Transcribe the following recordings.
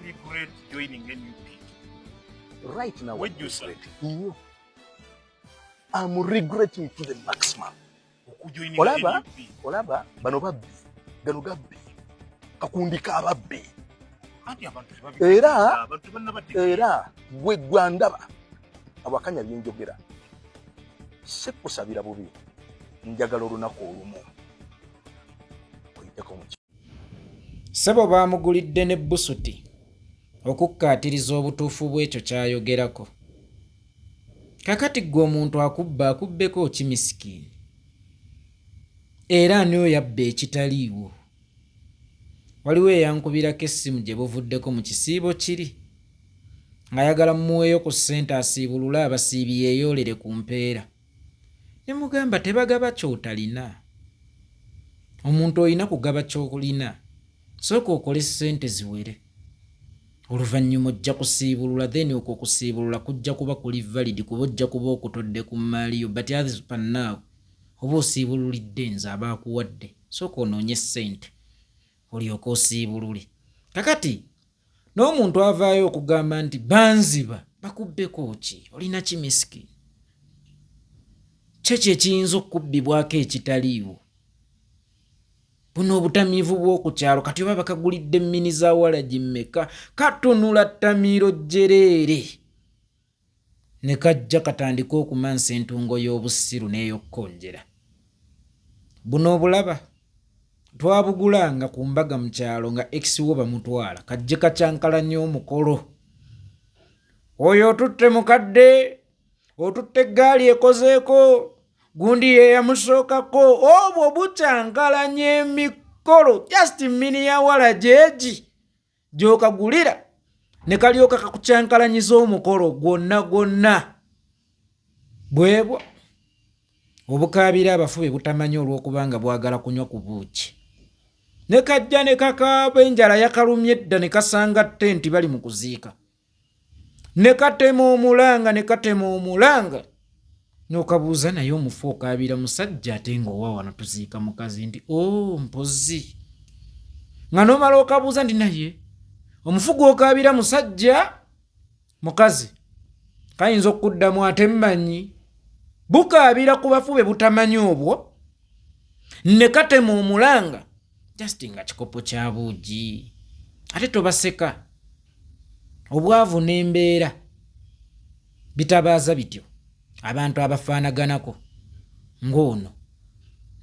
regret joining NUP? Right now, what do you say? I'm regretting to the maximum. Olaba bano babbi gano gabbi kakundika ababbi era gwe gwandaba abakanya byenjogera sekusabira bubi njagala olunaku olumu oyiteko mu Sebo baamugulidde ne Busuti okukkaatiriza obutuufu bw'ekyo kyayogerako. Kakati gwe omuntu akubbeko ki misikini? Era niyo yabba ekitaliiwo. Waliwo eyankubirako essimu gye buvuddeko mu kisiibo kiri ng'ayagala mmuweeyo ku ssente asiibulule abasiibi yeeyolere ku mpeera. Ne mugamba tebagaba ky'otalina. Omuntu olina kugaba ky'okulina. Sooka okole ssente ziwere. Oluvannyuma ojja kusiibulula, then okwo kusiibulula kujja kuba kuli valid kuba ojja kuba okutodde ku maaliyo, but as per now oba osiibululidde nze abaakuwadde. Sooka onoonye ssente olyoke osiibulule. Kakati n'omuntu avaayo okugamba nti banziba bakubbeko ki? Olina ki misikini? Kyekyo ekiyinza okubbibwako ekitaliiwo. Buno obutamiivu bw'oku kyalo kati oba bakagulidde mmini za walagi mmeka katunula ttamiiro jjereere ne kajja katandika okumansa entungo y'obussiru n'ey'okkonjera. Buno obulaba twabugulanga ku mbaga mu kyalo nga ex-wo bamutwala kajje kacyankalanya omukolo. Oyo otutte mukadde, otutte eggaali ekozeeko, gundi ye yamusookako, obwo bucyankalanya emikolo just mmini ya walagi egi gy'okagulira ne kalyoka kakucyankalanyiza omukolo gwonna. Bwebwo obukaabira abafu be butamanyi olw'okubanga bwagala kunywa ku buuki. Ne kajja ne kakaaba enjala yakalumye edda ne kasanga ttenti bali mu kuziika. Ne katema omulanga n'okabuuza naye omufu okaabira musajja ate ng'owa wano tuziika mukazi nti mpozi. Nga n'omala okabuuza nti naye omufu gw'okaabira musajja mukazi kayinza okuddamu ate mmanyi. Bukaabira ku bafu be butamanyi obwo ne katema omulanga just nga kikopo kya buugi. Ate tobaseka. Obwavu n'embeera bitabaaza bityo abantu abafaanaganako ng'ono.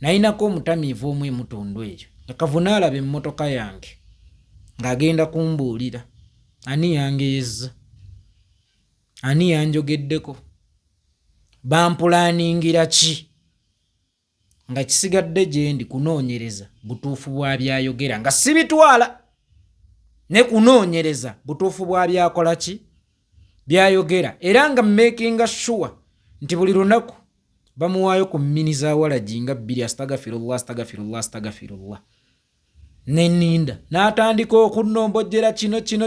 Nayinako omutamiivu omu emutundu eyo Kakavu n'alaba emmotoka yange ng'agenda kumbuulira. Ani yangeeza? Ani yanjogeddeko? Bampulaaningira ki? Nga kisigadde gye ndi kunoonyereza butuufu bwa byayogera nga sibitwala ne kunoonyereza butuufu bwa byakola ki byayogera, era nga makinga sure nti buli lunaku bamuwaayo ku mmini za walagi nga 2 astagfirullah. Neninda n'atandika okunnombojjera kino kiri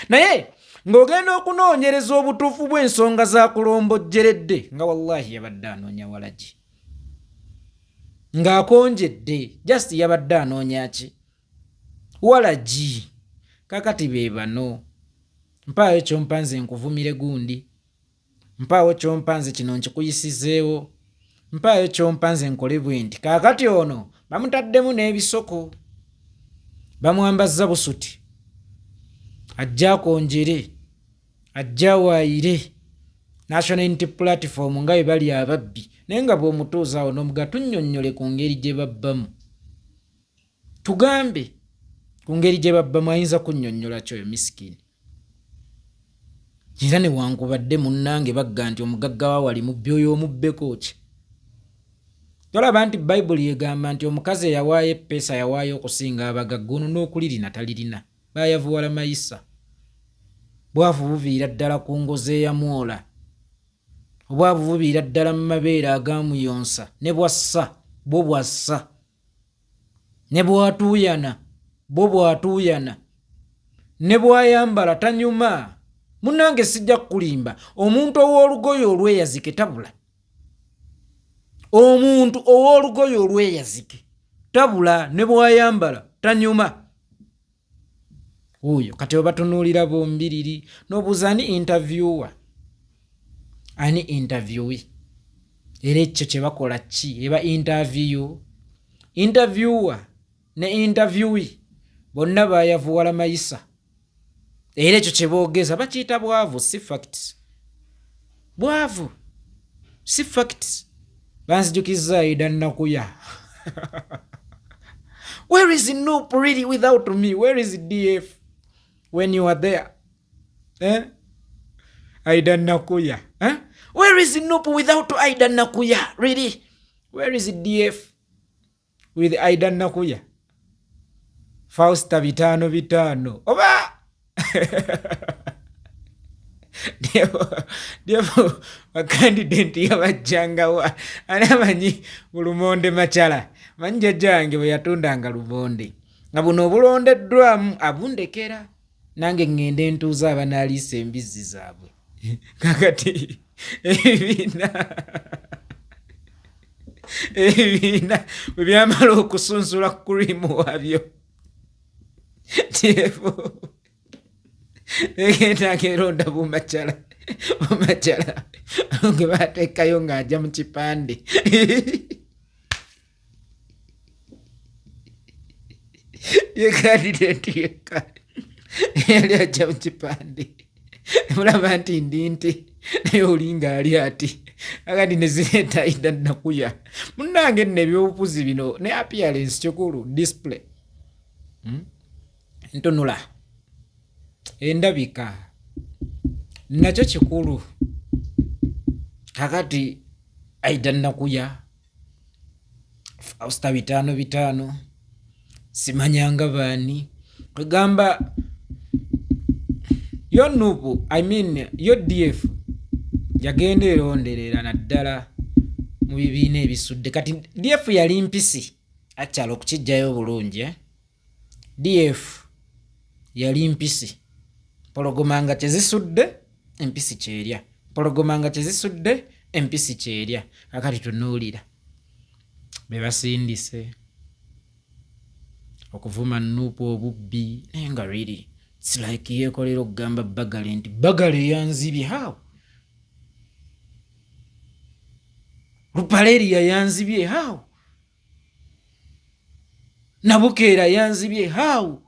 naye ng'ogenda okunoonyereza obutuufu bw'ensonga z'akulombojjeredde nga wallahi yabadde anoonya walagi. Ng'akonjedde just yabadde anoonya ki? Walagi. Kakati be bano. Mpaayo kyompanze nkuvumire gundi. Mpaayo kyompanze kino nkikuyisizeewo. Mpaayo kyompanze nkole bwe nti. Kakati ono bamutaddemu n'ebisoko. Bamwambazza Busuti. Ajja akonjere. Ajja waayire. National Unity Platform nga bwe bali ababbi. Naye nga bw'omutuuza awo n'omuga tunnyonnyole ku ngeri gye babbamu. Tugambe ku ngeri gye babbamu ayinza kunnyonnyola kyoyo misikini. Era ne wankubadde munnange bagga nti omugagga wa wali mu byoyo omubbeko ki. Tolaba nti Bayibuli egamba nti omukazi eyawaayo eppeesa yawaayo okusinga abagagga ono n'okulirina talirina. Baayavuwala mayisa. Bwavu buviira ddala ku ngozi eyamwola. Obwavu buviira ddala mu mabeere agaamuyonsa ne bwassa bwo bwassa. Ne bwatuuyana bwo bwatuuyana. Ne bwayambala tanyuma. Munnange sijja kulimba. Omuntu ow'olugoye olweyazike tabula. Omuntu ow'olugoye olweyazike tabula ne bwayambala tanyuma. oyo kati obatunuulira bombiriri n'obuuza ani interviewer ani interviewe era ekyo kye bakola ki eba interviewer ne interviewee bonna bayavuwala mayisa era ekyo kye boogeza bakiyita bwavu si facts bwavu si facts banzijukizza Aidan Nakuya where is Noop really without me where is DF when you are there Aidan Nakuya where is Noop without Aidan Nakuya really where is DF with Aidan Nakuya Fausta 5-5 oba Devo candidate yabajjangawa anamanyi Lumonde Machala manja jange bwe yatundanga Lumonde nga buno obulondeddwamu abundekera nange ngende ntuuza abanaalisa embizzi zaabwe kakati ebibiina bwe byamala okusunsula kurimu wabyo Devo egenda ngeronda Bumachala ge bateekayo ng'ajja mu kipande ye kandidate yekka yali ajja mu kipande mulaba nti ndi nti naye olinga ali ati akati ne zireeta Aidan Nakuya munnange nno ebyobufuzi bino ne appearance kikulu display ntunula endabika nakyo kikulu kakati Aidan Nakuya Fausta 5-5 simanyanga baani kwegamba yo Nuupu yo DF yagenda eronderera naddala mu bibiina ebisudde kati DF yali mpisi akyala okukijjayo bulungi DF yali mpisi pologomanga kyezisudde empisi kyerya pologomanga kyezisudde empisi kyerya akati tunuulira be basindise okuvuma Nuupu obubbi naye nga really it's like yeekolera okugamba Bagale nti Bagale yanzibye how Rupaleria yanzibye how Nabukeera yanzibye how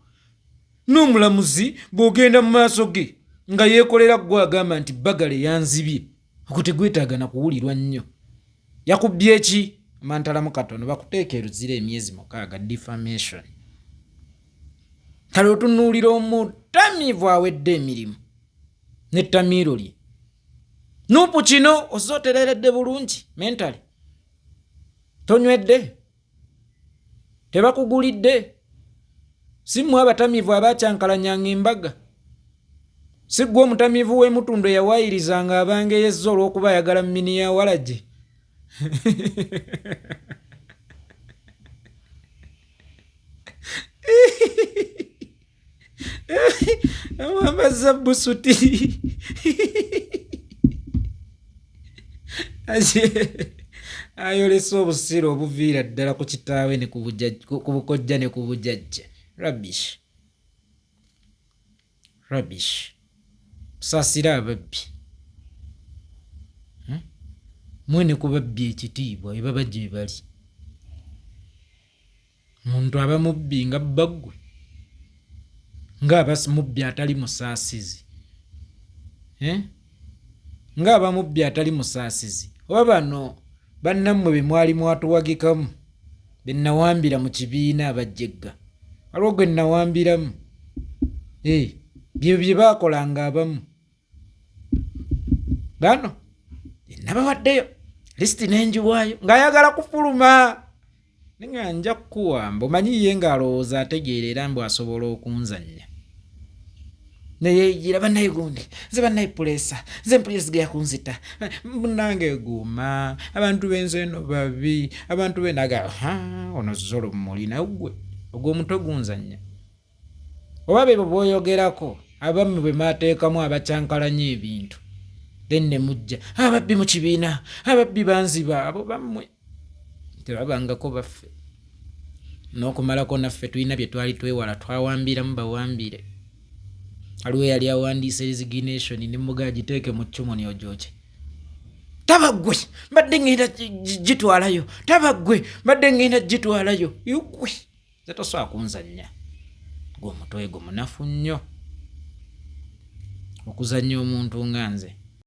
n'omulamuzi bw'ogenda mu maaso ge nga yeekolera gwe agamba nti Bagale yanzibye okutegwetaaga na kuwulirwa nnyo yakubbye eki amantalamu katono bakuteeka eruzira emyezi 6 defamation kale otunuulira omutamiivu awedde emirimu n'ettamiiro lye Nuupu kino ozootereredde bulungi mentally tonywedde tebakugulidde si mmwe abatamiivu abakyankalanyanga embaga si ggwe omutamiivu w'emutundu eyawaayirizanga abangeyezza olw'okuba ayagala mmini ya Walagi amwambaza busuti ayolesa obusiro obuviira ddala ku kitaawe ne ku bukojja ne ku bujajja rubbish saasira ababbi mwene kubabbi ekitiibwa ebaba gye bali muntu aba mubbi nga baggwe ng'aba mubbi atali musaasizi ng'aba mubbi atali musaasizi oba bano bannammwe be mwali mwatuwagikamu be nnawambira mu kibiina abajjegga waliwo gwe nnawambiramu bye bye baakolanga abamu bano nabawaddeyo lisiti n'enjiwaayo ng'ayagala kufuluma nga nja kukuwamba omanyi ye ng'alowooza ategeera era mbu asobola okunzannya naye bannaye gundi nze bannaye puleesa nze mpulizige yakunzita munange guuma abantu b'enze eno babi abantu benaga ono zolo mulina gwe ogw'omuto gunzannya oba be bwoyogerako abamu bwe maateekamu abakyankalanya ebintu then ne mujja ababbi mu kibiina ababbi banziba abo bammwe tebabangako baffe n'okumalako naffe tulina bye twali twewala twawambiramu bawambire waliwo yali awandiise resignation ne mugaa giteeke mu ccumu nyojoke. Taba ggwe mbadde ngenda gitwalayo, taba ggwe mbadde ngenda gitwalayo. Yukwe nze tosobola kunzannya, gwe omutwe gwo munafu nnyo okuzannya omuntu nga nze.